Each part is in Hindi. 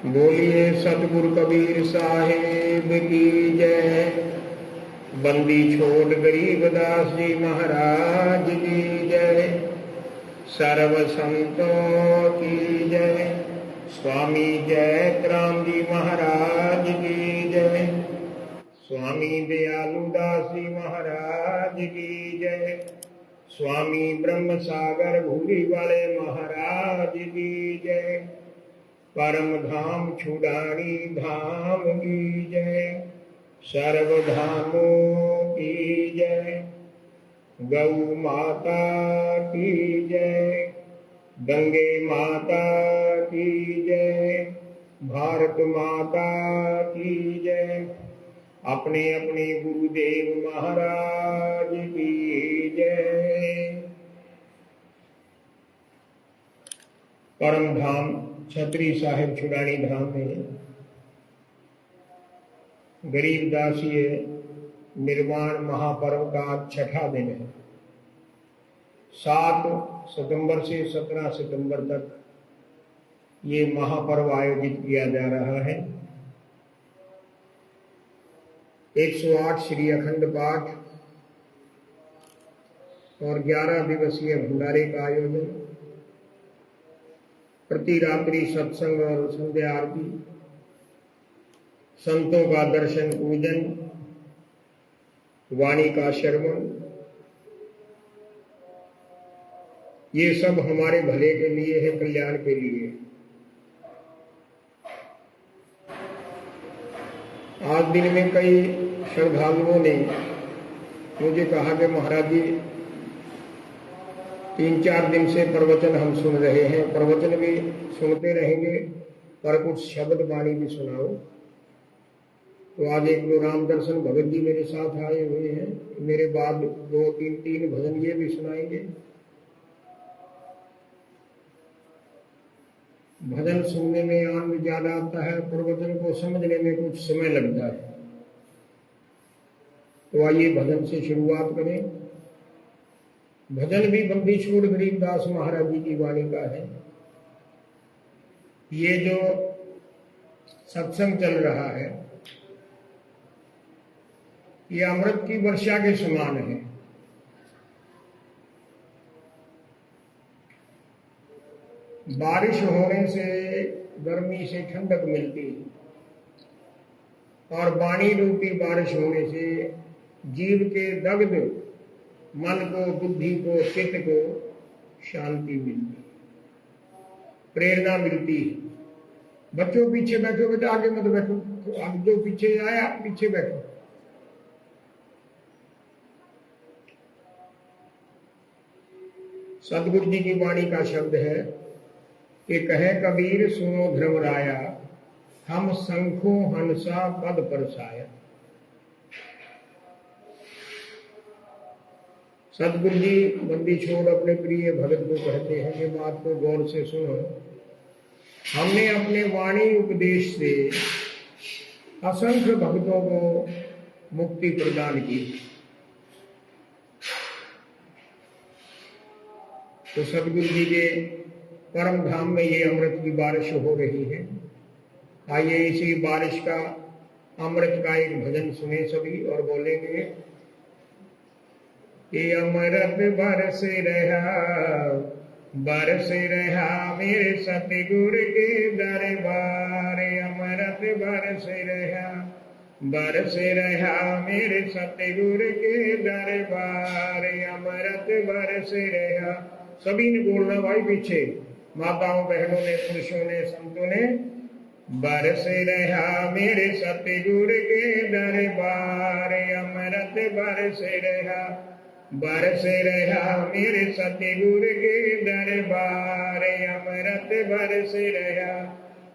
बोलिए सतगुरु कबीर साहेब की जय। बंदी छोड़ गरीबदास जी महाराज की जय। सर्व संतों की जय। स्वामी जयराम जी महाराज की जय। स्वामी दयालुदास जी महाराज की जय। स्वामी ब्रह्म सागर भूरी वाले महाराज की जय। परम धाम छुड़ानी धाम की जय। सर्वधामों की जय। गौ माता की जय। गंगे माता की जय। भारत माता की जय। अपने अपने गुरुदेव महाराज की जय। परम धाम छतरी साहिब छुड़ानी धाम में गरीबदासीय निर्वाण महापर्व का छठा दिन है। 7 सितंबर से 17 सितंबर तक ये महापर्व आयोजित किया जा रहा है। 108 श्री अखंड पाठ और 11 दिवसीय भंडारे का आयोजन, प्रति रात्रि सत्संग और संध्या आरती, संतों का दर्शन पूजन, वाणी का श्रवण, ये सब हमारे भले के लिए है, कल्याण के लिए। आज दिन में कई श्रद्धालुओं ने मुझे कहा कि महाराज जी 3-4 दिन से प्रवचन हम सुन रहे हैं, प्रवचन भी सुनते रहेंगे पर कुछ शब्द वाणी भी सुनाओ। तो आज एक दो राम दर्शन भगत जी मेरे साथ आए हुए हैं, मेरे बाद 2-3 भजन ये भी सुनाएंगे। भजन सुनने में आनंद ज्यादा आता है, प्रवचन को समझने में कुछ समय लगता है। तो आइए भजन से शुरुआत करें। भजन भी बंदी छोड़ गरीबदास महाराज जी की वाणी का है। ये जो सत्संग चल रहा है ये अमृत की वर्षा के समान है। बारिश होने से गर्मी से ठंडक मिलती और वाणी रूपी बारिश होने से जीव के दग्ध मन को, बुद्धि को, चित्त को शांति मिलती, प्रेरणा मिलती है। बच्चों पीछे बैठो, बेटा आगे मत बैठो, अब जो पीछे आया पीछे बैठो। सतगुरु जी की वाणी का शब्द है कि कहे कबीर सुनो धर्मराया, हम शंखों हंसा पद परसाया। सतगुरु जी बंदी छोड़ अपने प्रिय भगत को कहते हैं कि बात को गौर से सुनो। हमने अपने वाणी उपदेश से असंख्य भक्तों को मुक्ति प्रदान की। तो सतगुरु जी के परम धाम में ये अमृत की बारिश हो रही है। आइए इसी बारिश का, अमृत का एक भजन सुने सभी और बोलेंगे कि अमृत बरस रहा मेरे सतगुरु के दरबार। अमृत बरस रहा मेरे सतगुरु के दरबार। अमृत बरस रहा। सभी ने बोलना भाई, पीछे माताओं, बहनों ने, पुरुषों ने, संतों ने। बरस रहा मेरे सतगुरु के दरबार। अमृत बरस रहा मेरे सतगुरु के दरबार। अमृत बरस रहा।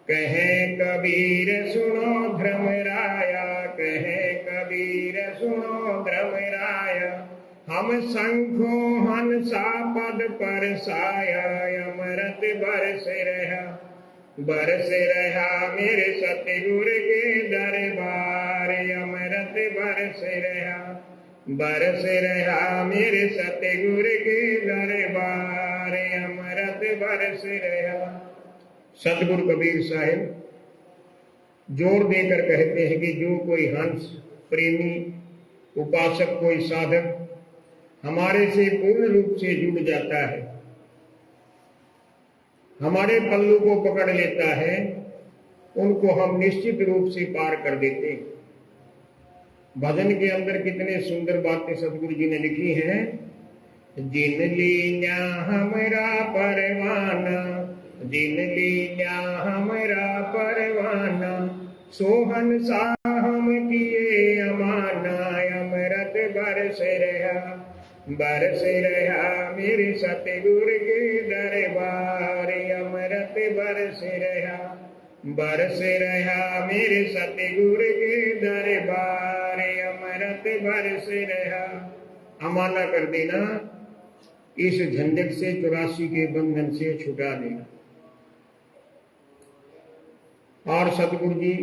कहे कबीर सुनो धर्मराया, कहे कबीर सुनो धर्मराया, हम शंखों हंसा पद परसाया। अमृत बरस रहा मेरे सतगुरु के दरबार। अमृत बरस रहा मेरे सतगुरु के दरबार। अमृत बरस रहा। सतगुरु कबीर साहिब जोर देकर कहते हैं कि जो कोई हंस प्रेमी उपासक, कोई साधक हमारे से पूर्ण रूप से जुड़ जाता है, हमारे पल्लू को पकड़ लेता है, उनको हम निश्चित रूप से पार कर देते हैं। भजन के अंदर कितने सुंदर बातें सतगुरु जी ने लिखी हैं। जिन लीन्या हमरा परवाना, जिन लीन्या हमरा परवाना, सोहन सा हम किए अमाना, अमृत बरस रहा मेरे सतगुर के दरबार, अमृत बरस रहा मेरे सतगुर के दरबार, अमृत बरस रहा। अमाना कर देना, इस झंझट से 84 के बंधन से छुटा देना। और सतगुरु जी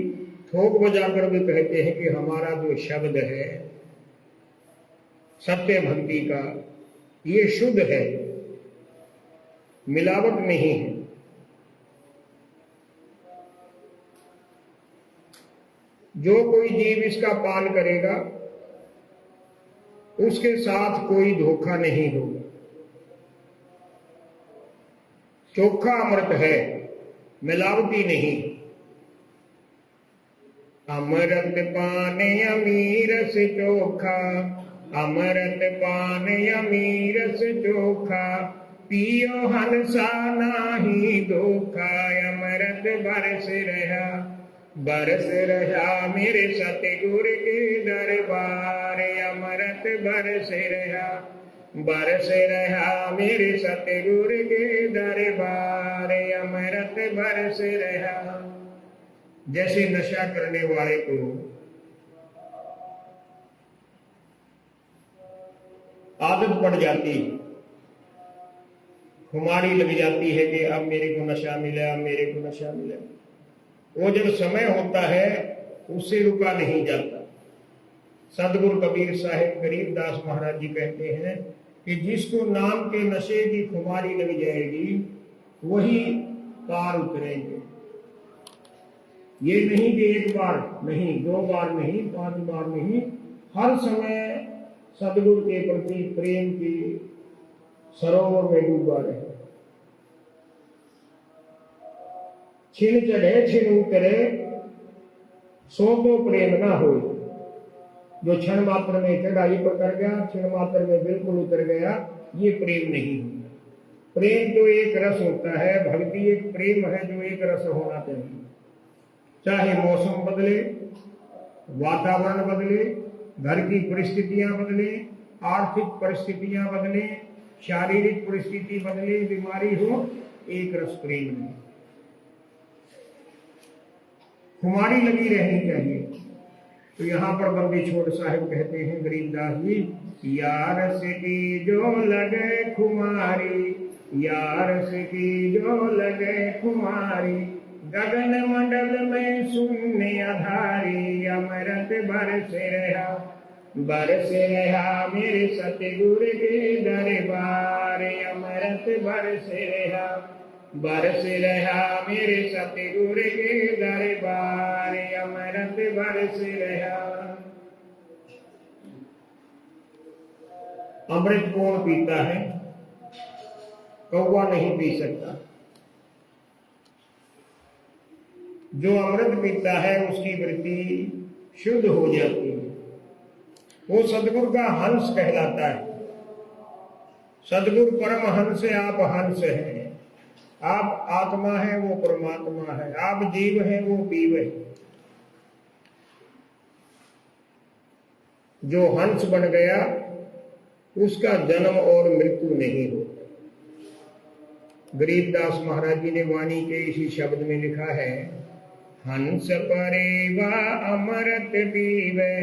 ठोक बजाकर भी कहते हैं कि हमारा जो शब्द है सत्य भक्ति का, ये शुद्ध है, मिलावट नहीं है। जो कोई जीव इसका पान करेगा उसके साथ कोई धोखा नहीं होगा। चोखा अमृत है, मिलावटी नहीं। अमृत पान अमीर से चोखा, अमृत पान अमीर से चोखा, पियो हंसा नाही धोखा, अमृत बरस रहा मेरे सतगुर के दरबार, अमृत बरस रहा मेरे सतगुर के दरबार, अमृत बरस रहा। जैसे नशा करने वाले को आदत पड़ जाती, खुमारी लग जाती है कि अब मेरे को नशा मिला, अब मेरे को नशा मिला। वो जब समय होता है उससे रुका नहीं जाता। सदगुरु कबीर साहिब गरीबदास महाराज जी कहते हैं कि जिसको नाम के नशे की खुमारी लग जाएगी वही पार उतरेंगे। ये नहीं कि एक बार नहीं, 2 बार नहीं, 5 बार नहीं, हर समय सदगुरु के प्रति प्रेम की सरोवर में डूबा रहे। छिन चढ़े छिन उतरे, सो तो प्रेम ना हो। जो क्षण मात्र में चढ़ाई पर कर गया, क्षण मात्र में बिल्कुल उतर गया, ये प्रेम नहीं होगा। प्रेम तो एक रस होता है, भक्ति एक प्रेम है जो एक रस होना चाहिए। चाहे मौसम बदले, वातावरण बदले, घर की परिस्थितियां बदले, आर्थिक परिस्थितियां बदले, शारीरिक परिस्थिति बदले, बीमारी हो, एक रस प्रेम नहीं। खुमारी लगी रहनी चाहिए। तो यहाँ पर बंदी छोड़ साहिब कहते हैं गरीबदास जी, यार से की जो लगे खुमारी, यार से की जो लगे खुमारी, गगन मंडल में शून्य आधारी, अमृत बरस रहा मेरे सतगुर के दरबार, अमृत बरस रहा मेरे सतगुर के दरबार, अमृत बरस रहा। अमृत कौन पीता है? कौवा नहीं पी सकता। जो अमृत पीता है उसकी वृत्ति शुद्ध हो जाती है, वो सदगुरु का हंस कहलाता है। सदगुरु परम हंस है, आप हंस हैं। आप आत्मा है, वो परमात्मा है। आप जीव हैं, वो पीव है। जो हंस बन गया उसका जन्म और मृत्यु नहीं होता। गरीबदास महाराज जी ने वाणी के इसी शब्द में लिखा है, हंस परेवा अमृत पीवे,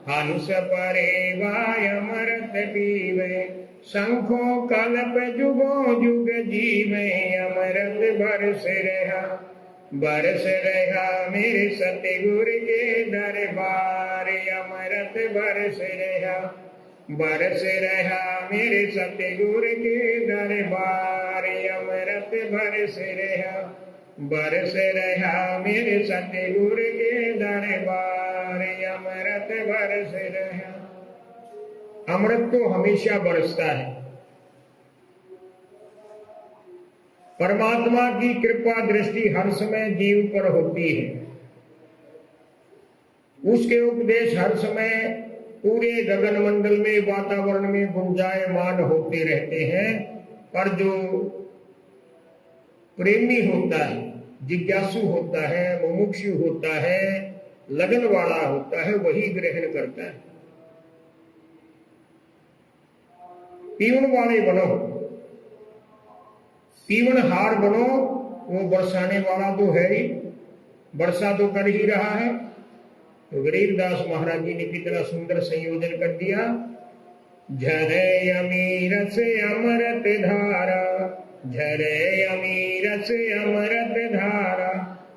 हंस परेवा अमृत पीवे, शंखों कल्प जुगो जुग जीवे, अमृत बरस रहा मेरे सतगुर के दरबार, अमृत बरस रहा मेरे सतगुर के दरबार, अमृत बरस बरस रहा मेरे सतगुर के दरबार, अमृत बरस रहा। अमृत तो हमेशा बरसता है। परमात्मा की कृपा दृष्टि हर समय जीव पर होती है। उसके उपदेश हर समय पूरे गगन मंडल में, वातावरण में गुंजायमान होते रहते हैं। पर जो प्रेमी होता है, जिज्ञासु होता है, मुमुक्षु होता है, लगन वाला होता है, वही ग्रहण करता है। पीवन वाले बनो, पीवन हार बनो। वो बरसाने वाला तो है ही, वर्षा तो कर ही रहा है। तो गरीबदास महाराज जी ने कितना सुंदर संयोजन कर दिया। झरे अमीर से अमृत धारा, झरे अमीर से अमृत धारा,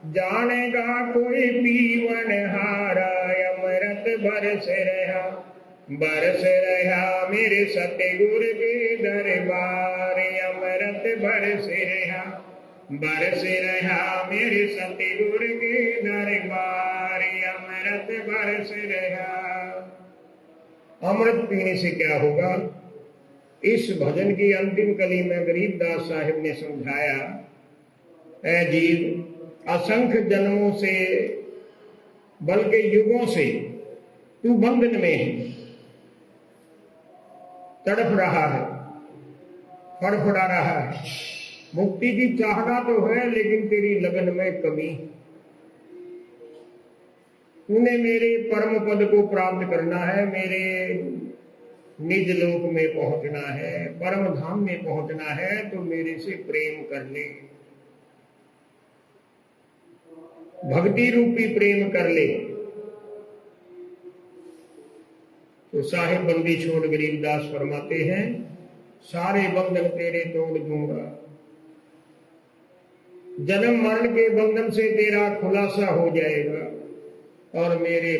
जानेगा कोई पीवन हारा, अमृत बरस रहा, बरस रहा मेरे सतगुर के दरबार, अमृत बरस रहा, बरस रहा मेरे सतगुर के दरबार, अमृत बरस रहा। अमृत पीने से क्या होगा? इस भजन की अंतिम कली में गरीबदास साहिब ने समझाया, ऐ जीव, असंख्य जन्मों से बल्कि युगों से तू बंधन में है, तड़प रहा है, फड़फड़ा रहा है। मुक्ति की चाहना तो है, लेकिन तेरी लगन में कमी। तूने मेरे परम पद को प्राप्त करना है, मेरे निज लोक में पहुंचना है, परम धाम में पहुंचना है, तो मेरे से प्रेम कर ले, भक्ति रूपी प्रेम कर ले। तो साहिब बंदी छोड़ गरीबदास फरमाते हैं, सारे बंधन तेरे तोड़ दूंगा, जन्म मरण के बंधन से तेरा खुलासा हो जाएगा, और मेरे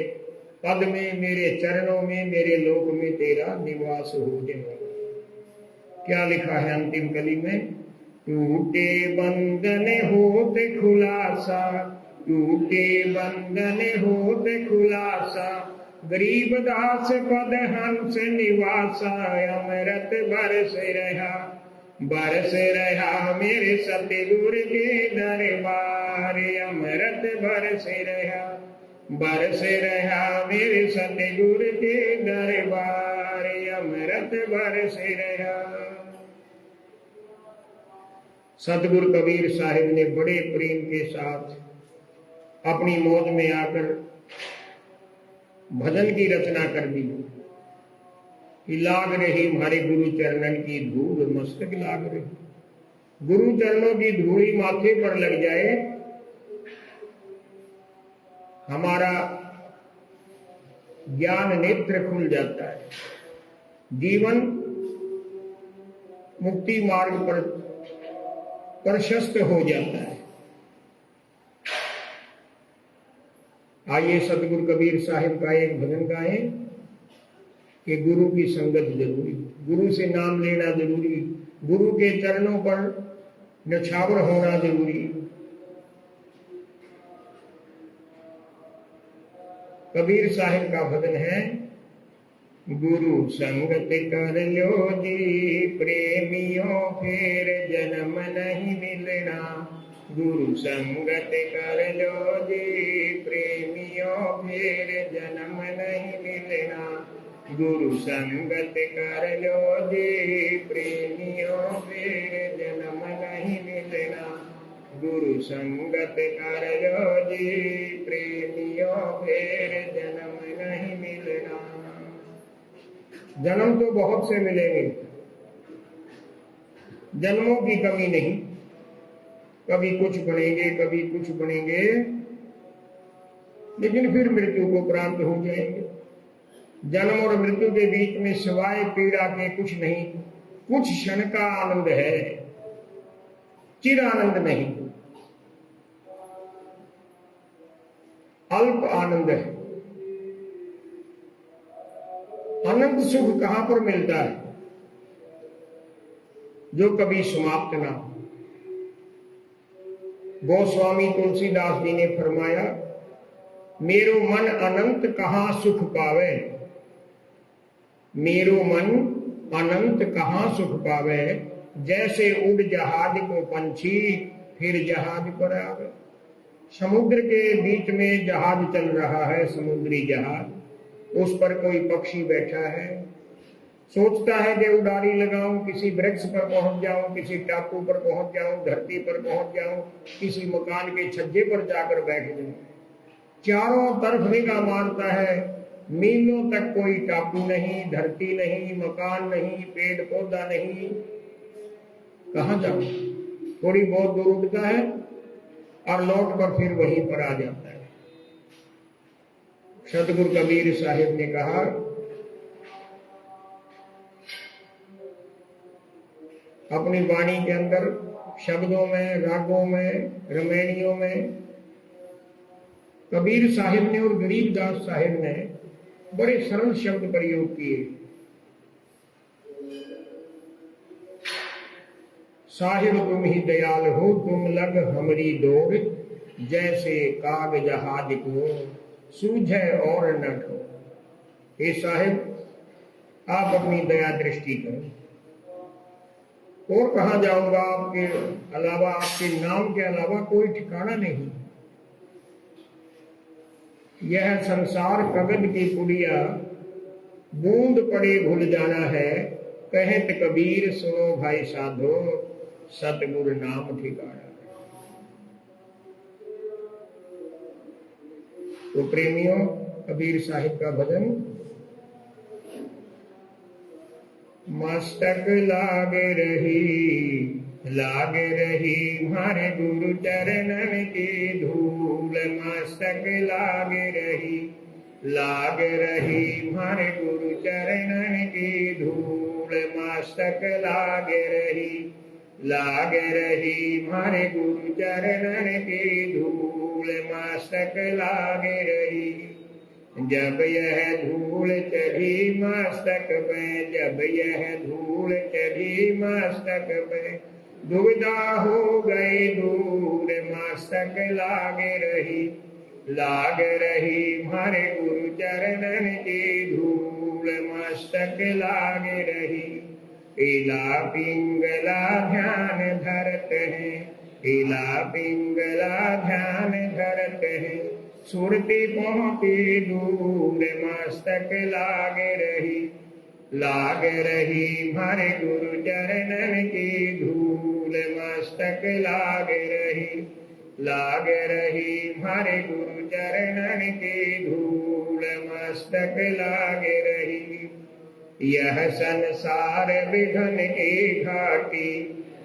पद में, मेरे चरणों में, मेरे लोक में तेरा निवास हो जाएगा। क्या लिखा है अंतिम कली में? टूटे बंधन होते खुलासा, टूटे बंधन होते खुलासा, गरीबदास पद हंस निवासा, अमृत बरस रहा, बरस रहा मेरे सतगुर के दरबार, अमृत बरस रहा, बरस रहा मेरे सतगुर के दरबार, अमृत बरस रहा। सतगुरु कबीर साहिब ने बड़े प्रेम के साथ अपनी मौज में आकर भजन की रचना कर दी कि लाग रही हमारे गुरु चरणन की धूल मस्तक लाग रही। गुरु चरणों की धूली माथे पर लग जाए, हमारा ज्ञान नेत्र खुल जाता है, जीवन मुक्ति मार्ग पर प्रशस्त हो जाता है। आइए सतगुरु कबीर साहिब का एक भजन गाएं कि गुरु की संगत जरूरी, गुरु से नाम लेना जरूरी, गुरु के चरणों पर न्यौछावर होना जरूरी। कबीर साहिब का भजन है, गुरु संगत कर लो जी प्रेमियों, फिर जन्म नहीं मिलना, गुरु संगत कर लो जी प्रेमियों, फिर जन्म नहीं मिलना, गुरु संगत कर लो जी प्रेमियों, फिर जन्म नहीं मिलना, गुरु संगत कर लो जी प्रेमियों, फिर जन्म नहीं मिलना। जन्म तो बहुत से मिलेंगे, जन्मों की कमी नहीं, कभी कुछ बनेंगे, कभी कुछ बनेंगे, लेकिन फिर मृत्यु को प्राप्त हो जाएंगे। जन्म और मृत्यु के बीच में सिवाय पीड़ा के कुछ नहीं, कुछ क्षण का आनंद है, चिर आनंद नहीं, अल्प आनंद है। अनंत सुख कहां पर मिलता है? जो कभी समाप्त ना हो। गोस्वामी तुलसीदास जी ने फरमाया, मेरो मन अनंत कहाँ सुख पावे, मेरो मन अनंत कहाँ सुख पावे, जैसे उड़ जहाज को पंछी फिर जहाज पर आवे। समुद्र के बीच में जहाज चल रहा है, समुद्री जहाज, उस पर कोई पक्षी बैठा है, सोचता है कि उड़ारी लगाऊं, किसी वृक्ष पर पहुंच जाऊं, किसी टापू पर पहुंच जाऊं, धरती पर पहुंच जाऊं, किसी मकान के छज्जे पर जाकर बैठ जाऊं। चारों तरफ निगाह मारता है, मीलों तक कोई टापू नहीं, धरती नहीं, मकान नहीं, पेड़ पौधा नहीं, कहां जाऊं। थोड़ी बहुत दूर उड़ता है और लौट कर फिर वहीं पर आ जाता है। सतगुरु कबीर साहिब ने कहा, अपनी वाणी के अंदर शब्दों में, रागों में, रमैनियों में कबीर साहिब ने और गरीबदास साहिब ने बड़े सरल शब्द प्रयोग किए। साहिब तुम ही दयाल हो, तुम लग हमरी डोर, जैसे काग जहाज को सूझे और न ठो। हे साहिब, आप अपनी दया दृष्टि करें, और कहां जाऊंगा आपके अलावा, आपके नाम के अलावा कोई ठिकाना नहीं। यह संसार कगन की पुड़िया, बूंद पड़े भूल जाना है, कहत कबीर सुनो भाई साधो, सतगुरु नाम ठिकाना। तो प्रेमियों, कबीर साहिब का भजन, मस्तक लागे रही मारे गुरु चरणन की धूल, मस्तक लागे रही मारे गुरु चरणन की धूल, मस्तक लागे रही मारे गुरु चरणन की धूल, मस्तक लागे रही। जब यह धूल चढ़ी मस्तक पे, जब यह धूल चढ़ी मस्तक पे, दुविधा हो गई दूर, मस्तक लागे रही मारे गुरु चरणन की धूल, मस्तक लागे रही। पीला पिंगला ध्यान धरते हैं, पीला पिंगला ध्यान धरते हैं, सुरती पहुंची दूर, मस्तक लागे रही मारे गुरु चरणन की धूल, मस्तक लागे रही मारे गुरु चरणन की धूल, मस्तक लागे रही। यह संसार विघन की घाटी,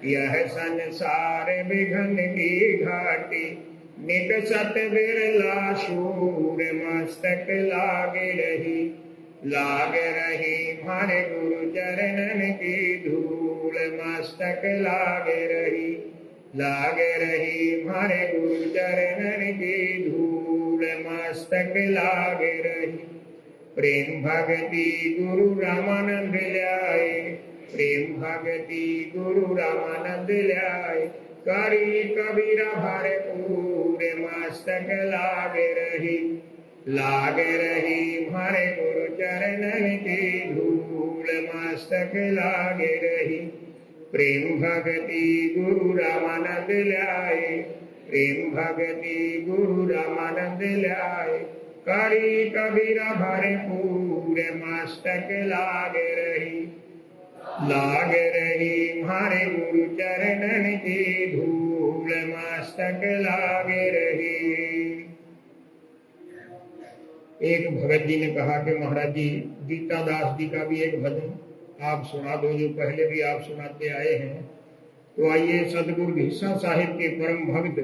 यह संसार विघन की घाटी, नित सत बिरला शूर, मस्तक लागे रही मारे गुरु चरणन की धूल, मस्तक लागे रही मारे गुरु चरणन की धूल, मस्तक लागे रही। प्रेम भक्ति गुरु रामानंद ल्याए, प्रेम भक्ति गुरु रामानंद ल्याए, करी कबीरा भरपूर, मस्तक लागे रही मारे गुरु चरणन की धूल, मस्तक लागे रही। प्रेम भक्ति गुरु रामानंद ल्याए, प्रेम भक्ति गुरु रामानंद ल्याए, करी कबीरा भरपूर, मस्तक लागे रही मारे गुरु चरणन की धूल, मस्तक लागे रही। एक भगत जी ने कहा कि महाराज जी, गीता दास जी का भी एक भजन आप सुना दो, जो पहले भी आप सुनाते आए हैं। तो आइए, सतगुरु घिस्सा साहिब के परम भक्त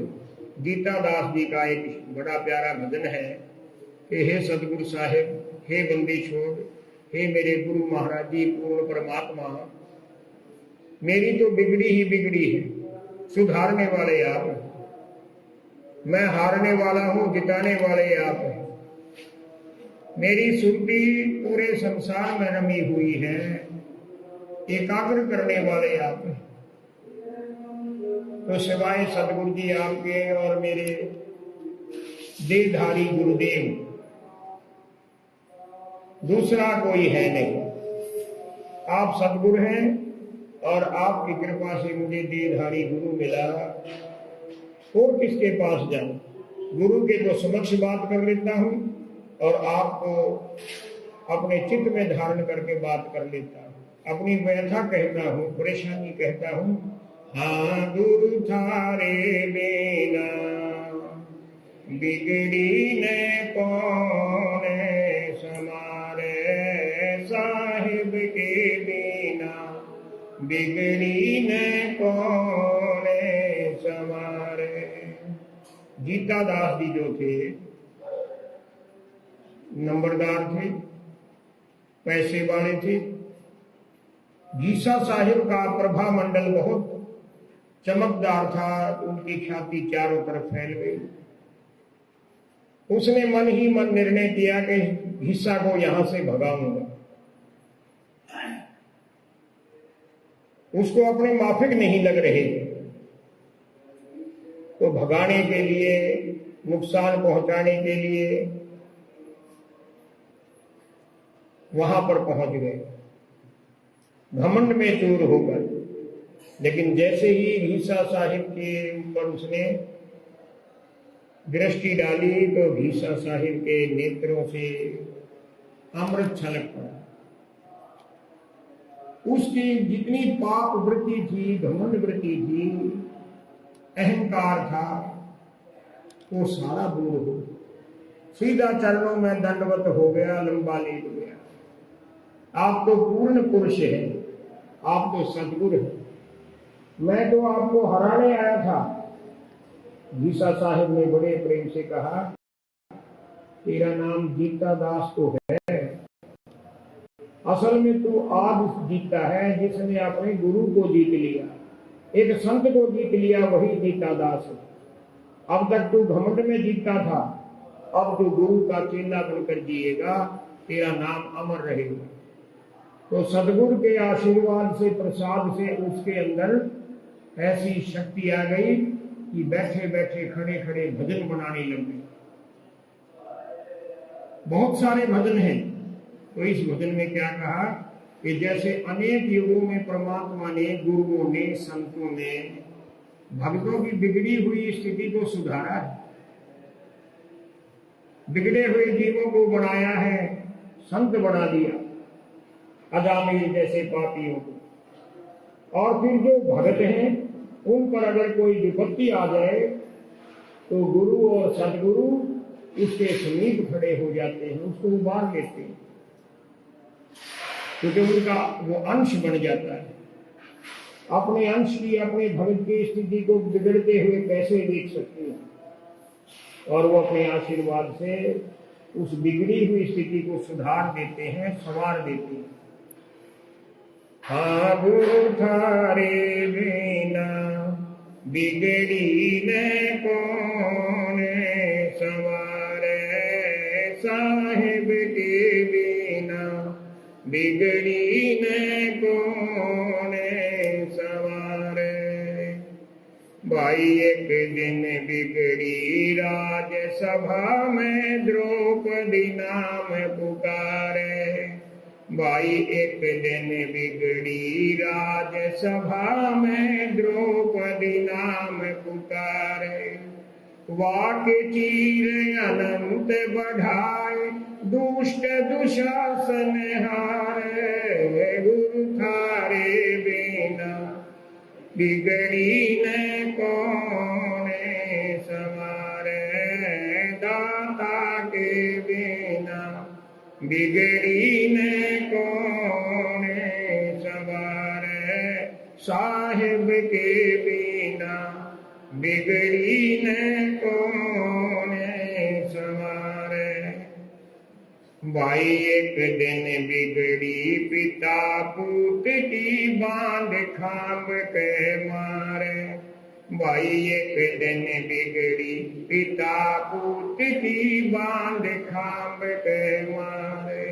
गीता दास जी का एक बड़ा प्यारा भजन है कि हे सतगुरु साहिब, हे बंदी छोड़, हे मेरे गुरु महाराज जी पूर्ण परमात्मा, मेरी तो बिगड़ी ही बिगड़ी है, सुधारने वाले आप हैं। मैं हारने वाला हूं, जिताने वाले आप हैं। मेरी सुरती पूरे संसार में रमी हुई है, एकाग्र करने वाले आप हैं। तो सिवाय सतगुरु जी आपके और मेरे देहधारी गुरुदेव दूसरा कोई है नहीं। आप सतगुरु हैं और आपकी कृपा से मुझे देहधारी गुरु मिला, और किसके पास जाऊं? गुरु के तो समक्ष बात कर लेता हूं और आपको अपने चित्त में धारण करके बात कर लेता हूं, अपनी व्यथा कहता हूं, परेशानी कहता हूं। हाँ गुरु थारे बिना बिगड़ी ने कौन समारे, साहिब के बिना बिगड़ी ने कौन समारे। गीता दास जी जो थे नंबरदार थे, पैसे वाले थे। गीसा साहिब का प्रभा मंडल बहुत चमकदार था, उनकी ख्याति चारों तरफ फैल गई। उसने मन ही मन निर्णय किया कि गीसा को यहां से भगाऊंगा। उसको अपने माफिक नहीं लग रहे थे, तो भगाने के लिए, नुकसान पहुंचाने के लिए वहां पर पहुंच गए, घमंड में चूर होकर। लेकिन जैसे ही घीसा साहिब के ऊपर उसने दृष्टि डाली तो घीसा साहिब के नेत्रों से अमृत छलक पड़ा। उसकी जितनी पाप वृत्ति थी, घमंड वृत्ति थी, अहंकार था, वो सारा दूर हो, सीधा चरणों में दंडवत हो गया, लंबा लेट गया। आप तो पूर्ण पुरुष हैं, आप तो सद्गुरु हैं, मैं तो आपको हराने आया था। गीसा साहिब ने बड़े प्रेम से कहा, तेरा नाम गीता दास तो है, असल में तू आज जीता है जिसने अपने गुरु को जीत लिया, एक संत को जीत लिया, वही गीता दास है। अब तक तू घमंड में जीता था, अब तू गुरु का चेला बनकर जिएगा, तेरा नाम अमर रहेगा। तो सदगुरु के आशीर्वाद से, प्रसाद से उसके अंदर ऐसी शक्ति आ गई कि बैठे बैठे, खड़े खड़े भजन बनाने लग गए। बहुत सारे भजन हैं, तो इस भजन में क्या कहा कि जैसे अनेक युगों में परमात्मा ने, गुरुओं ने, संतों ने भक्तों की बिगड़ी हुई स्थिति को सुधारा है, बिगड़े हुए जीवों को बनाया है, संत बना दिया, अजामिल जैसे पापियों को। और फिर जो भगत हैं उन पर अगर कोई विपत्ति आ जाए तो गुरु और सदगुरु उसके समीप खड़े हो जाते हैं, उसको उबार लेते हैं, क्योंकि उनका वो अंश बन जाता है। अपने अंश की, अपने भगत की स्थिति को बिगड़ते हुए कैसे देख सकते हैं, और वो अपने आशीर्वाद से उस बिगड़ी हुई स्थिति को सुधार देते हैं, संवार देते हैं। हाँ गुरु थारे बिना बिगड़ी ने कौन संवारे, साहिब के बिना बिगड़ी ने कौन संवारे। भाई एक दिन बिगड़ी राजसभा में, द्रौपदी नाम पुकारे। भाई एक दिन बिगड़ी राजसभा में, द्रौपदी नाम पुकारे। वाक चीर अनंत बढ़ाए, दुष्ट दुशासन हारे। गुरु थारे बिना बिगड़ी ने कौन संवारे, दाता के बिना बिगड़ी ने कौन संवारे, साहिब के बिना बिगड़ी ने कौन संवारे। भाई एक दिन बिगड़ी पिता पूत की, बांध खाम के मारे। भाई एक दिन बिगड़ी पिता पूत की, बांध खाम के मारे।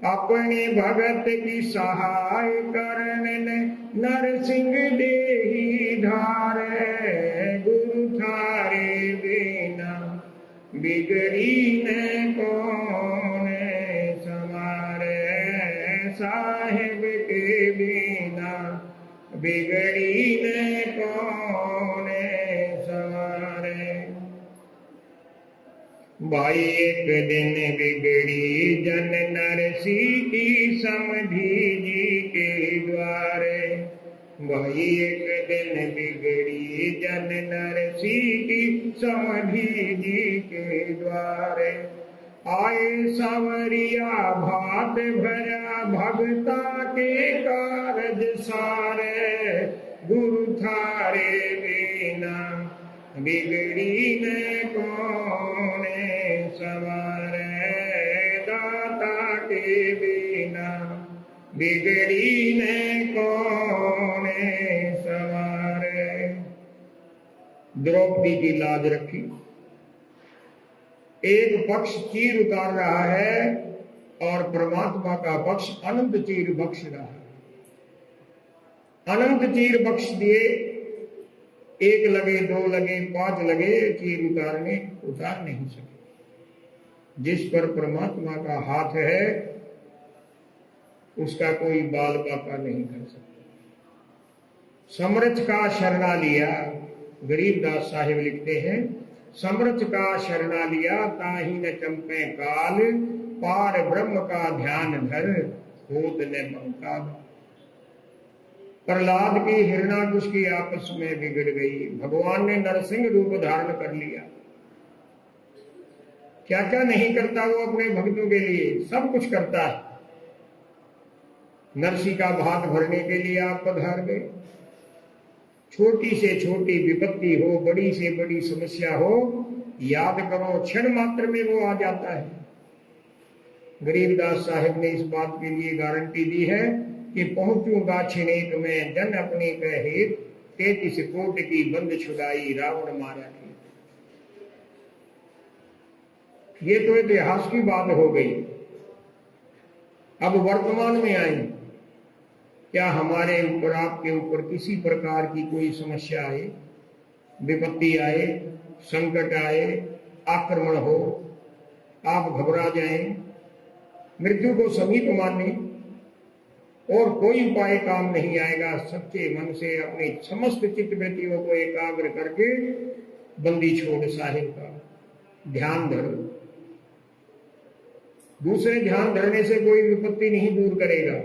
अपने भगत की सहाय करने नरसिंह देहि धारे। गुरु थारे बिना बिगड़ी न कौन समारे। साहेब के बिना बिगड़ी न कौन समारे। भाई एक दिन बिगड़ी जन नरसी की समधी जी के द्वारे। भाई एक दिन बिगड़ी जन नरसी की समधी जी के द्वारे। आए सवरिया भात भरा भगता के कारज सारे। गुरु थारे बिना बिगड़ी न कौन सवारे। दाता के बिना बिगड़ी न कौन सवारे। द्रौपदी की लाज रखी। एक पक्ष चीर उतार रहा है और परमात्मा का पक्ष अनंत चीर बख्श रहा है। अनंत चीर बख्श दिए। एक लगे, दो लगे, 5 लगे, चीर उतार नहीं सके। जिस पर परमात्मा का हाथ है उसका कोई बाल बाका नहीं कर सकता। समरथ का शरणा लिया। गरीबदास साहिब लिखते हैं, समरथ का शरणा लिया ताहि न चंपे काल। पार ब्रह्म का ध्यान धर होत न महकाल। प्रहलाद की हिरणाकुश की आपस में बिगड़ गई। भगवान ने नरसिंह रूप धारण कर लिया। क्या क्या नहीं करता वो अपने भक्तों के लिए, सब कुछ करता है। नरसी का भात भरने के लिए आप पधार गए। छोटी से छोटी विपत्ति हो, बड़ी से बड़ी समस्या हो, याद करो क्षण मात्र में वो आ जाता है। गरीबदास साहिब ने इस बात के लिए गारंटी दी है कि पहुंचूंगा छिनेक में जन अपने कहे। 33 कोट की बंद छुड़ाई रावण मारा थी। ये तो इतिहास की बात हो गई। अब वर्तमान में आई। क्या हमारे ऊपर, आपके ऊपर किसी प्रकार की कोई समस्या आए, विपत्ति आए, संकट आए, आक्रमण हो, आप घबरा जाएं, मृत्यु को समीप माने और कोई उपाय काम नहीं आएगा। सच्चे मन से अपनी समस्त चित्तवृत्तियों को एकाग्र करके बंदी छोड़ साहिब का ध्यान धरो। दूसरे ध्यान धरने से कोई विपत्ति नहीं दूर करेगा।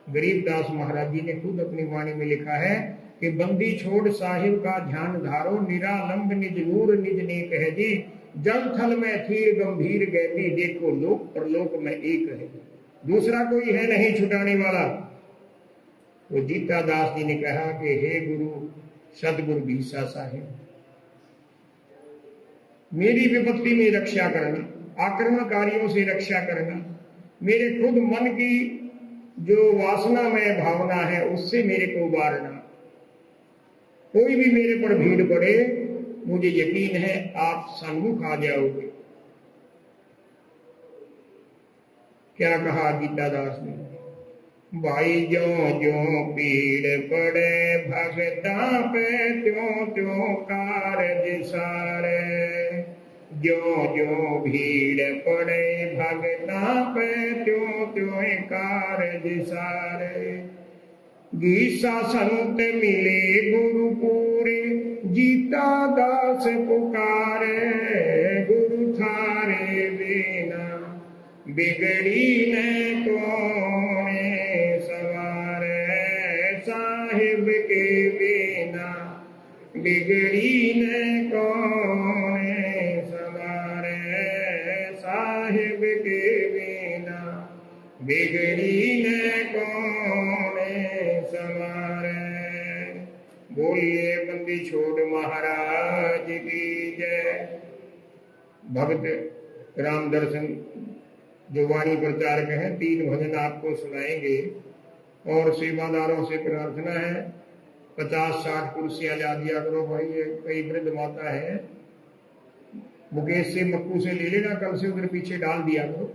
गरीबदास महाराज जी ने खुद अपनी वाणी में लिखा है कि बंदी छोड़ साहिब का ध्यान धारो। निरालंब निज नूर निज नेक है जी। जल थल में थीर गंभीर गैती। देखो लोक परलोक में एक है। दूसरा कोई है नहीं छुटाने वाला। तो जीता दास जी ने कहा कि हे गुरु सदगुरु भीसा साहिब, मेरी विपत्ति में रक्षा करना, आक्रमणकारियों से रक्षा करना, मेरे खुद मन की जो वासनामय भावना है उससे मेरे को उबारना। कोई भी मेरे पर भीड़ पड़े, मुझे यकीन है आप सन्मुख आ जाओगे। क्या कहा गीता दास ने? भाई जो जो पीड़ पड़े भगता पे त्यों त्यों कारज सारे। जो जो भीड़ पड़े भगता पे त्यों त्यों कारज सारे। गीसा संत मिले गुरु पूरे जीता दास पुकारे। गुरु थारे बिना बिगड़ी न कौन सवारे। साहिब के बिना बिगड़ी न कौन सवारे। साहिब के बिना बिगड़ी न कौन सवारे। बोलिए बंदी छोड़ महाराज की जय। भक्त राम दर्शन जो वाणी प्रचारक हैं 3 भजन आपको सुनाएंगे और सेवादारों से प्रार्थना है 50-60 कुर्सियां ला दिया करो भाई। कई वृद्ध माता है, मुकेश से मक्कू से ले लेना, कल से उधर पीछे डाल दिया करो।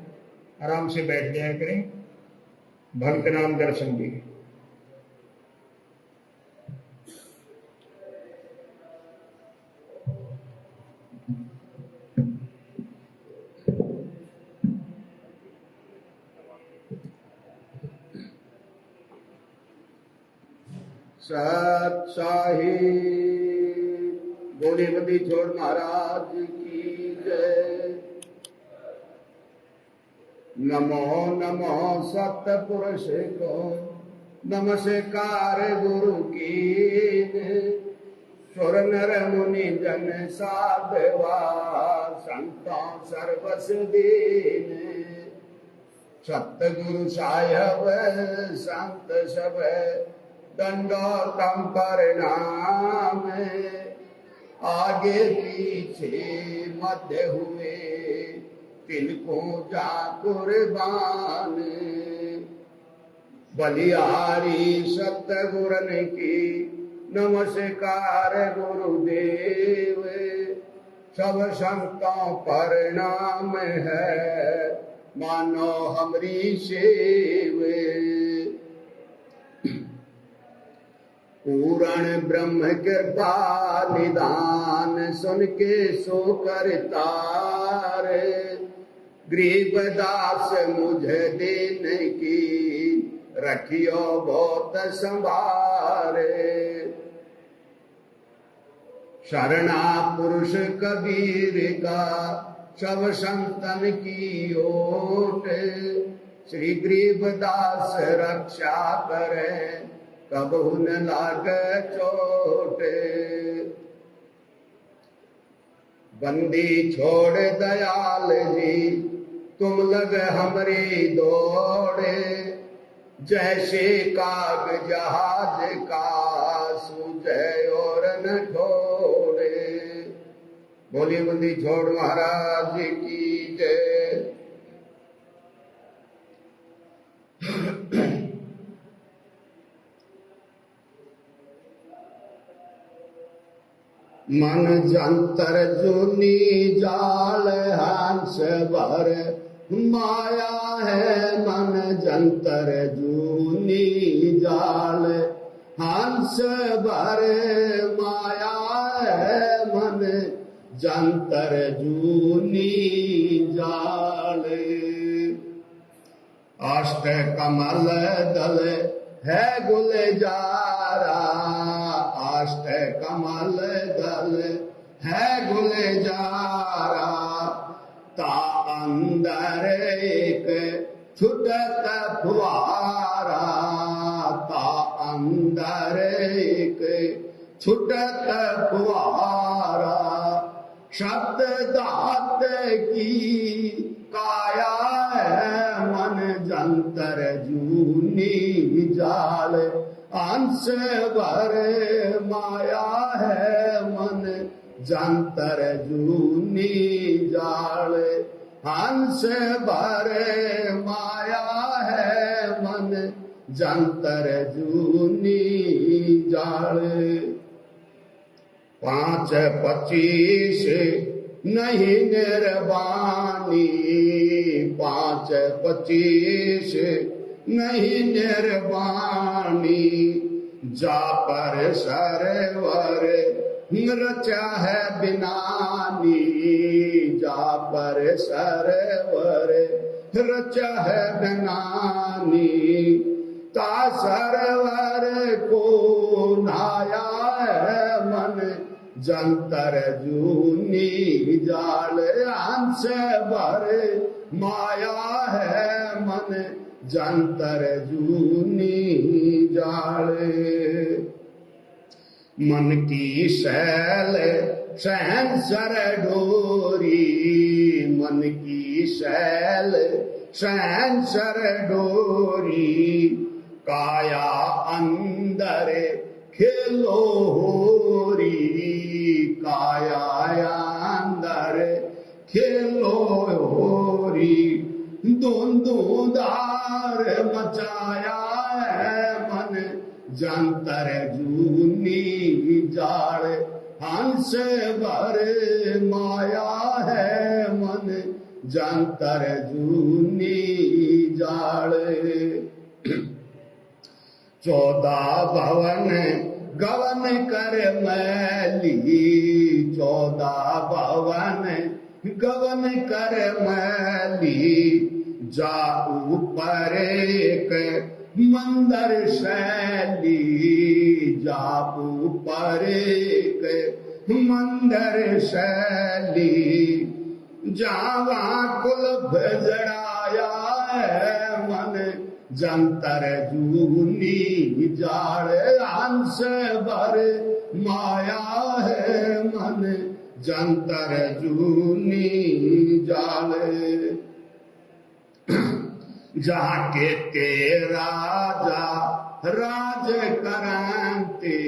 आराम से बैठ जाया करें, भक्त नाम दर्शन भी। सत्साही बोले बंदी छोड़ महाराज की जय। नमो नमो सतपुरुष को नमस्कार गुरु की। सुर नर मुनि जन साधवा संतों सर्वस दीन। सतगुरु साहेब संत सब दंडोतम परिणाम। आगे पीछे मध्य हुए तिनको जा कुर्बान। बलिहारी सतगुरन की नमस्कार गुरुदेव। सब संतों परिणाम है मानो हमरी सेव। पूर्ण ब्रह्म कृपा निदान सुन के सो करतार। गरीबदास मुझे देने की रखियो बहुत संभारे। शरणा पुरुष कबीर का सब संतन की ओट। श्री गरीबदास रक्षा करे कबहु न लागे चोट। बंदी छोड़ दयाल जी तुम लग हमरी दौड़े। जैसे काग जहाज का सूझे और न छोड़े। बोली बंदी छोड़ महाराज की जय। मन जंतर जूनी जाल हंस भर माया है। मन जंतर जूनी जाल हंस भर माया है। मन जंतर जूनी जाल। अष्ट कमल दल है गुलजारा। अष्ट कमल दल है गुलजारा। ता अंदर एक छुटत फुआरा। ता अंदर एक छुटत फुआरा। शब्द दात की काया है। मन जंतर जूनी जाल अंश भर माया है। मन जंतर जूनी जाल हंस भर माया है। मन जंतर जूनी जाल। 5-25 नहीं निर्वाणी। 5-25 नहीं निर्वाणी। जा पर सरवर रचा है बिनानी। जा पर सरवर रचा है बिनानी। ता सरवर को नाया है। मन जंतर जूनी जाल अंश भर माया है। मन जंतर जूनी जाल। मन की शैल सहंसर डोरी। मन की शैल सहंसर डोरी। काया अंदर खेलो होरी। काया अंदर खेलो होरी। धुंधुदार मचाया है। मन जंतर जूनी जाल हंस भर माया है। मन जंतर जूनी जाले। 14 भवन गवन कर मैली, 14 भवन गवन कर मैली, जाऊ पर एक मंदर शैली, जाऊ पर एक मंदर शैली, जावा कुल भजड़ाया है मन, जंतर जूनी जाड़ हंस भर माया है मन, जंतर जूनी जाल। जहाँ के राजा राज करांते,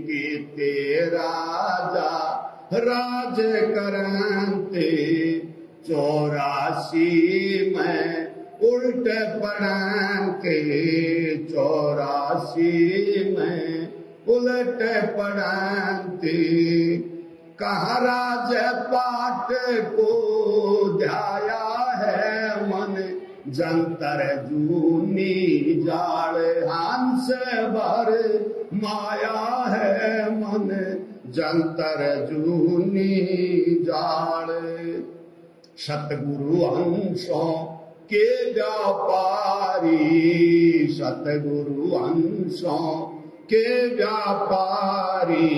के राजा राज करांते, 84 में उल्ट पड़ांके, 84 में उलट पड़ांते, कहाँ राज पाट को ध्याया है मन, जंतर जूनी जाड़ हंस भर माया है मन, जंतर जूनी जाड़। सतगुरु अंशों के व्यापारी, सतगुरु अंशों के व्यापारी,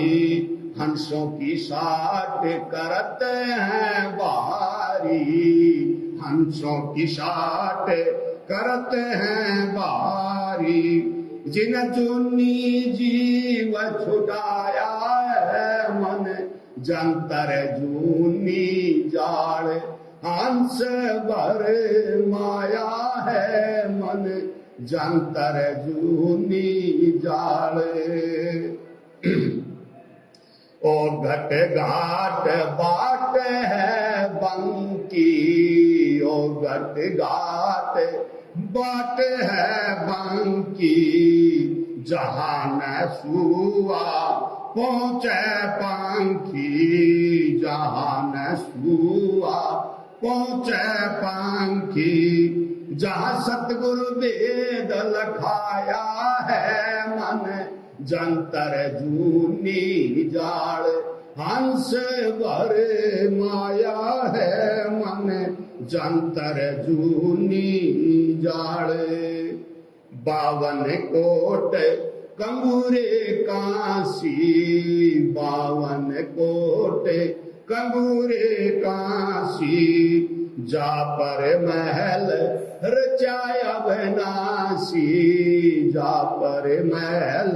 हंसों की साट करते हैं बारी, हंसों की साट करते हैं बारी, जिन जूनी जीव छुटाया है मन, जंतर जूनी जाड़ हंस भर माया है मन, जंतर जूनी जाड़। और घट घाट बाट है बंकी, और घट घाट बाट है बंकी, जहाँ न सुआ पहुँचे पंखी, जहाँ न सुआ पहुँचे पंखी, जहाँ सतगुरु वेद लखाया है मन, जंतर जूनी जाड़ हंस भर माया है मन, जंतर जूनी जाड़। 52 कोट कंगूरे काशी, 52 कोट कंगूरे काशी, जा पर महल रचाया अविनाशी, जा पर महल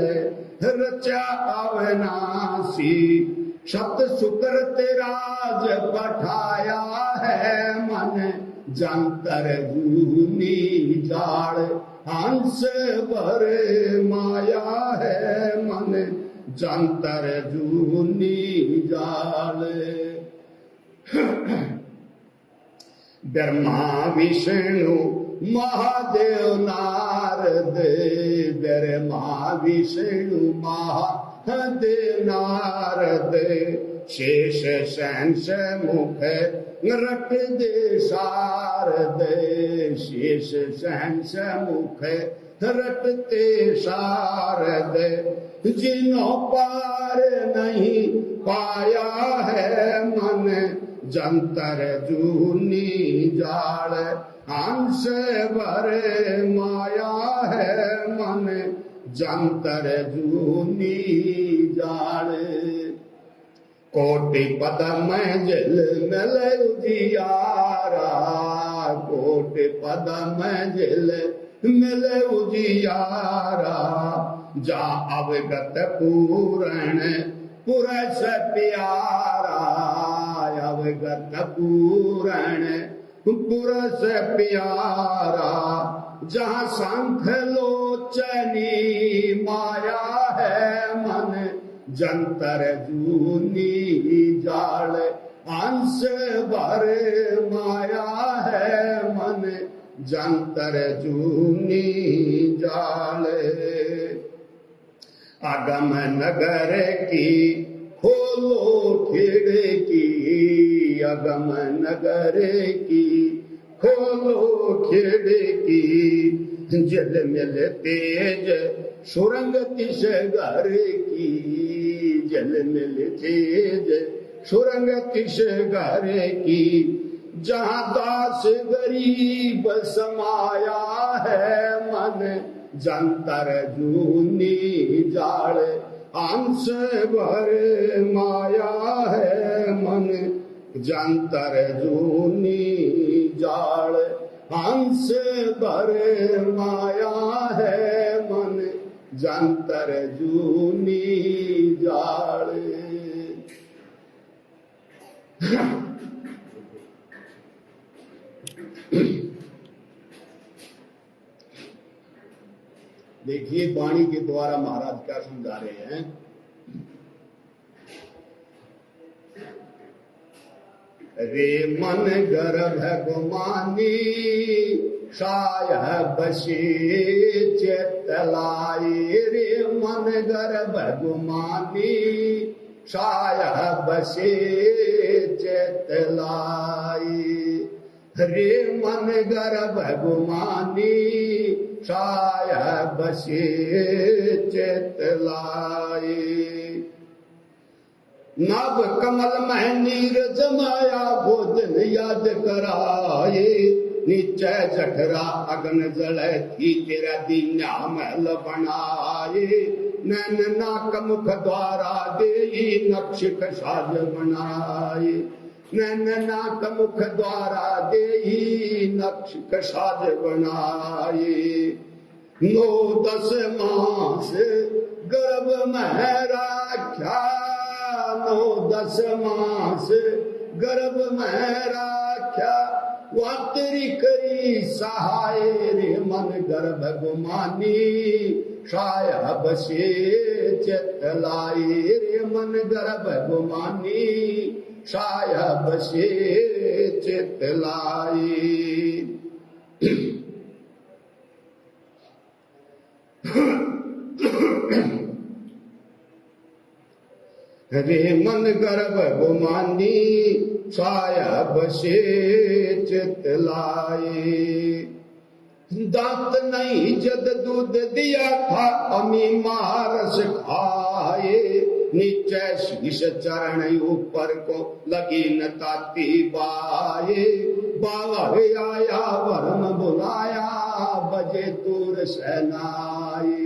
रचा अविनाशी, शब्द सुकृत राज पठाया है मन, जंतर जूनी जाड़ हंस भर माया है मन, जंतर जूनी जाड़। ब्रह्मा विष्णु महादेव नारद, ब्रह्मा विष्णु महादेव नारद, शेष सहंस मुख रट दे शारद, शेष सहंस मुख रटते शारद, जिन्हों पार नहीं पाया है मन, जंतर जूनी जाड़ हंस भर माया है मन, जंतर जूनी जाड़। कोटि पदम जल मिल उजियारा, कोटि पदम जल मिल उजियारा, जा अवगत पूरण पुरस प्यारा, अवगत पूरण पुरस प्यारा, जहाँ शंख लोचनी माया है मन, जंतर जूनी जाड़ हंस भर माया है मन, जंतर जूनी जाड़। आगम नगर की खोलो खिड़की, अगम नगर की, खोलो खेड़े की, जल मिल तेज सुरंग तिस घर की, जल मिल तेज सुरंग तिस घर की, जहाँ दास गरीब समाया है मन, जंतर जूनी जाड़ हंस भर माया है मन, जंतर जूनी जाड़ हंस भर माया है मन, जंतर जूनी जाड़। देखिए वाणी के द्वारा महाराज क्या समझा रहे हैं। रे मन गर्भ गुमानी, साय बसे चेतलाई, रे मन गर्भ गुमानी, साय बसे चेतलाई, रे मन गर्भ गुमानी, साय बसे चेतलाई, नभ कमल मह नीर जमाया, भोजन याद कराए, नीचे जठरा अग्न जले थी, तेरा दीन्या महल बनाए, नैन नाक मुख द्वारा देई, नक्श साज बनाए, नैन नाक मुख द्वारा देई, नक्श साज बनाए, 9-10 मास गर्भ में राख्या, 9-10 मास गर्भ में राख्या, वातरी करी सहाय, रे मन गर्भ गुमानी, साया बसे चेतलाई, रे मन गर्भ गुमानी, साया बसे चेतलाई। रे मन गर्भ गुमानी, साया बसे चितलाए, दांत नहीं जद दूध दिया था, अमी मारस खाए, नीचे शीश चरण ऊपर को लगी न ताती बाए, बाहर आया भरम बुलाया, बजे तूर सहनाए,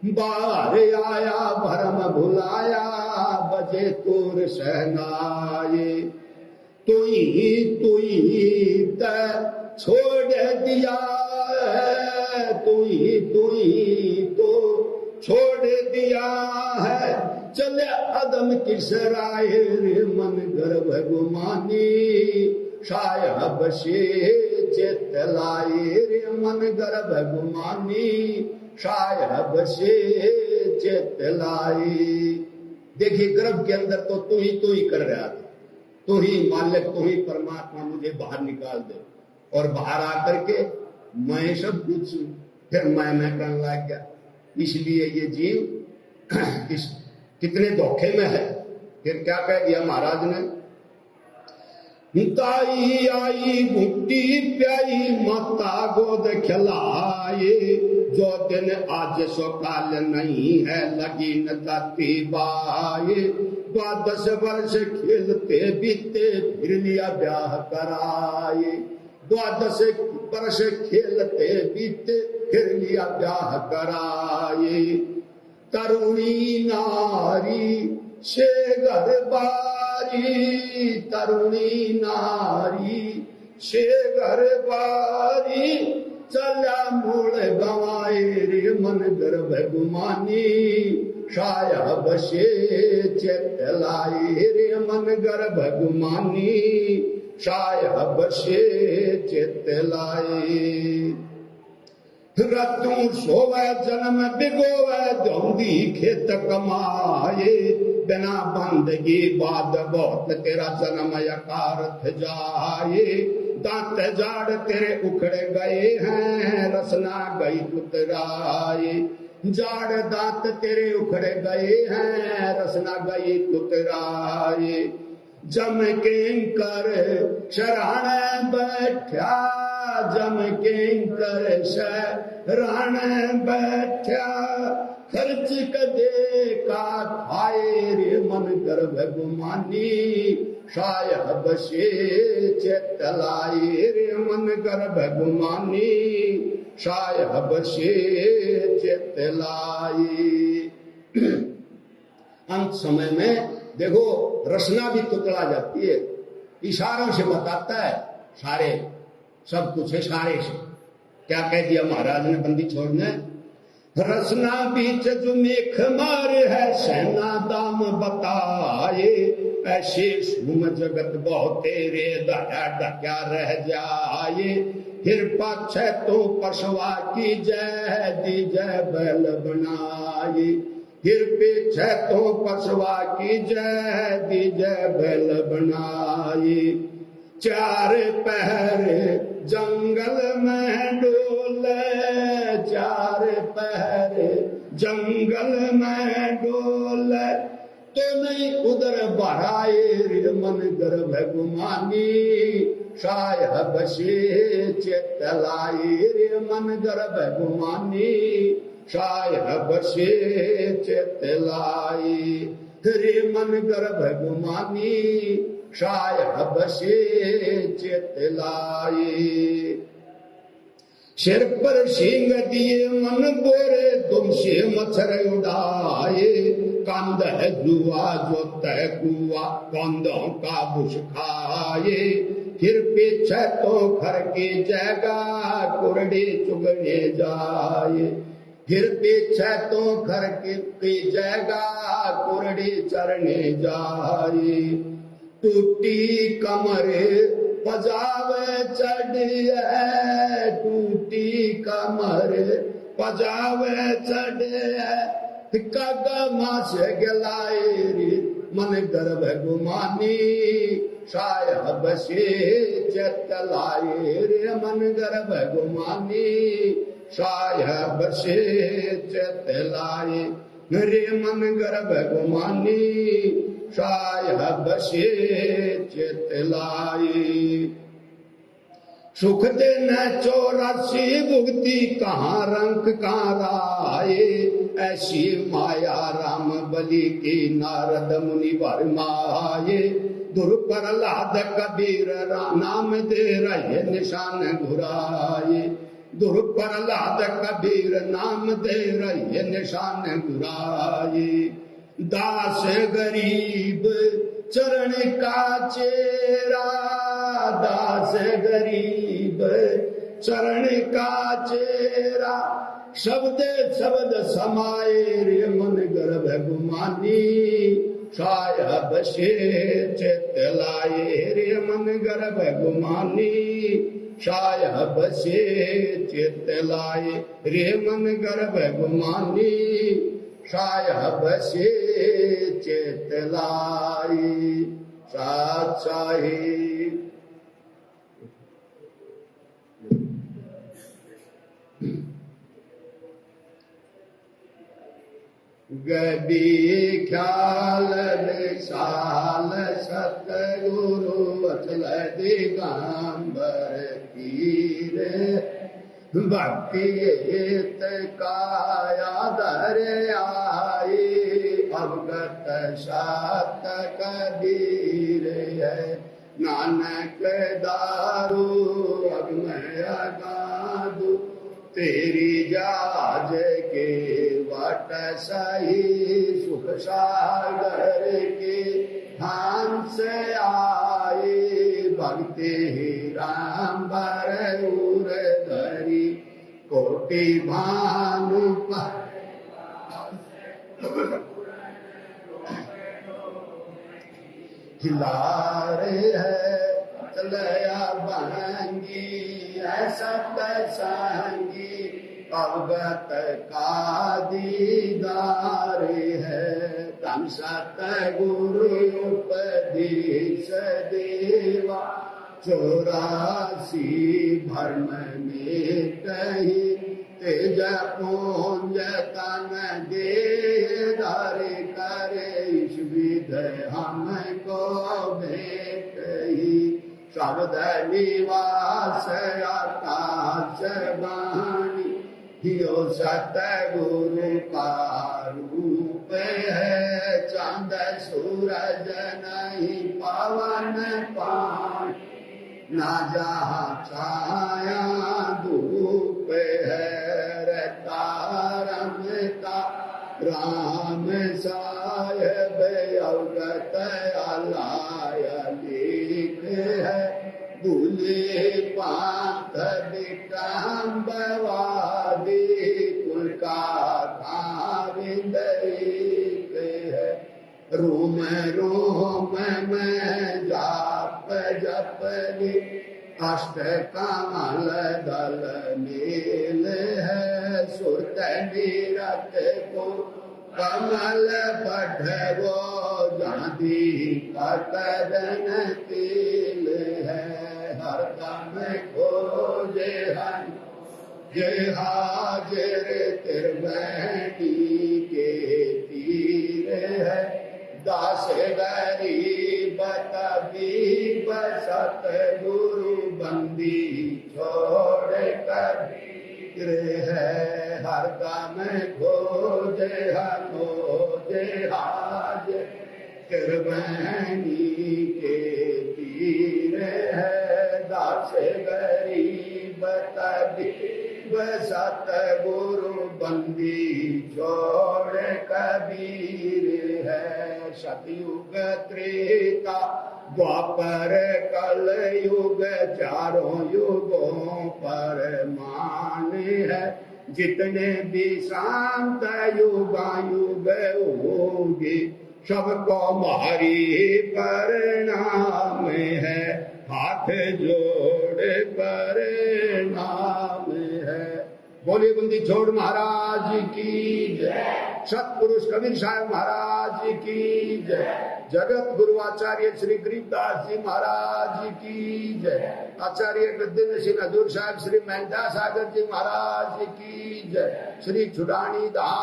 बाहर आया भरम भुलाया, बजे तूर सहनाए, तुई छोड़ दिया है, तुई तो छोड़ दिया है, चले अदम किस राय, रे मन गर्भ गुमानी, साया बसे चेतलाई, रे मन गर्भ गुमानी, साया बसे चेतलाई। देखिए गर्भ के अंदर तो तू ही कर रहा था, तू ही मालिक, तू ही परमात्मा, मुझे बाहर निकाल दे, और बाहर आकर के मैं सब कुछ फिर मैं करने लग गया। इसलिए ये जीव कितने धोखे में है। फिर क्या कह दिया महाराज ने, ताई आई घुट्टी प्याई, माता गोद खिलाए, जो दिन आज सो काल नहीं है, लगी न ताती बाए, 12 वर्ष खेलते बीते, फिर लिया ब्याह कराए, 12 वर्ष खेलते बीते, फिर लिया ब्याह कराए, तरुणी नारी से घर बारी, तरुणी नारी से घर बारी, चला मूल गवाए, रे मन गर्भ गुमानी, साया बसे चेतलाई, रे मन गर्भ गुमानी, साया बसे चेतलाई। रतू सोवे जन्म बिगोवे, धौंदी खेत कमाए, बिना बंदगी बाद बहुत तेरा जन्म यकारथ जाए, दांत जाड़ तेरे उखड़ गए हैं, रसना गई कुतराए, जाड़ दांत तेरे उखड़ गए हैं, रसना गई कुतराए, जम किंकर शरण बैठा, जम किंकर शरण बैठा, खर्च कदे का खाए रे मन गर्भ गुमानी, साहिब से चित लाए रे मन गर्भ गुमानी, साहिब से चित लाई। अंत समय में देखो रचना भी तुतला जाती है, इशारों से बताता है, सारे सब कुछ है सारे से। क्या कह दिया महाराज ने बंदी छोड़ने, रचना बीच जो मेख मारे है, सेना दाम बताए, ऐसे सुम जगत बहुत तेरे दया ढक्या रह जाए, फिर पाछे तो पशवा की जय दी जय बैल बनाए, फिर पीछे तो पशवा की जय दी जय बैल बनाए, चार पहर जंगल में डोले, चार पहर जंगल में डोले, तो नहीं उधर बढ़ाए रे मन गर्भ गुमानी, साहिब से चित लाए रे मन गर्भ गुमानी, साहिब से चित लाई रे मन गर्भ गुमानी, साहिब से चित लाई। सिर पर सींग दिए मन बोरे, तुम से मच्छर उड़ाए, कंद है जुआ जो तय कुआ, कंदों का बुश खाए, फिर पीछे तो घर की जगह कुरड़ी चुगने जाए, फिर पीछे तो घर की जगह कुरड़ी चरने जाए, टूटी कमर पजावे चढ़िए, टूटी कमर पजावे चढ़िए, कदमा से गलाए रे मन गर्भ गुमानी, साहिब से चित लाए रे मन गर्भ गुमानी, साहिब से चित लाए रे मन गर्भ गुमानी, साहिब से चित लाई। सुख देना 84 भुगती, कहाँ रंक कहाँ राये, ऐसी माया राम बलि की नारद मुनि भरमाए, दुर्प्रहलाद कबीर नाम दे रहे निशान घुराए, दुर्प्रहलाद कबीर नाम दे रहे निशान घुराए, दास गरीब चरण का चेरा, दास गरीब चरण का चेरा, शब्द शब्द समाये रे मन गर्भ गुमानी, साहिब से चित लाए रे मन गर्भ गुमानी, साहिब से चित लाए रे मन गर्भ गुमानी, साहिब से चित लाई। साहिब गदी ख्याल विशाल सतगुरु अचल दिगंबर कीर, भक्ति हित काया धर आई, अवगत सत कबीर है, नानक दारू अग्नय गादू, तेरी जाज के वट सही, सुख सागर के हंस आए, भक्ति ही राम बर उर धरी, कोटि भानु खिलारे है चलया बहंगी, सत संगी अवगत का दीदार है, तम सत गुरु उपदेश देवा, 84 भरम में कही, तेज पुंज तन दे धर करे, इस विध हमको शब्द निवास आकाश वाणी यो सतगुरु का रूप है। चांद सूरज नहीं पवन पानी ना जहाँ छाया धूप है। रमता राम साहेब अवगत आलाय लिख है। भूले पांथ विक्रम बवादी कुल का खाविंद है। रोम रोम में जाप जपली अष्ट कमल दल नील है। सुरत नीरत को कमल पढ़ो जादी कतरन तिल है। हर दम खोजे हन जय हाजिर त्रिवेणी के तीर है। दास गरीब तबीब सतगुरु बंदी छोड़ कर है। हर दम खोजे खोजे हाज त्रिवेणी के तीर है। दास गरीब तबीब सतगुरु बंदी छोड़ कबीर है। सतयुग त्रेता द्वापर कल युग चारों युगों पर मान है। जितने भी शांत युगायुग होंगे सबको मारी प्रणाम है। हाथ जोड़ प्रणाम है। बोले बंदी छोड़ महाराज की जय। सतपुरुष कबीर साहब महाराज की जय। जगत गुरु आचार्य श्री गरीबदास जी महाराज की जय। आचार्य गद्देन्द्र सिंह हजूर साहब श्री मेहता सागर जी महाराज की जय। श्री छुड़ानी दास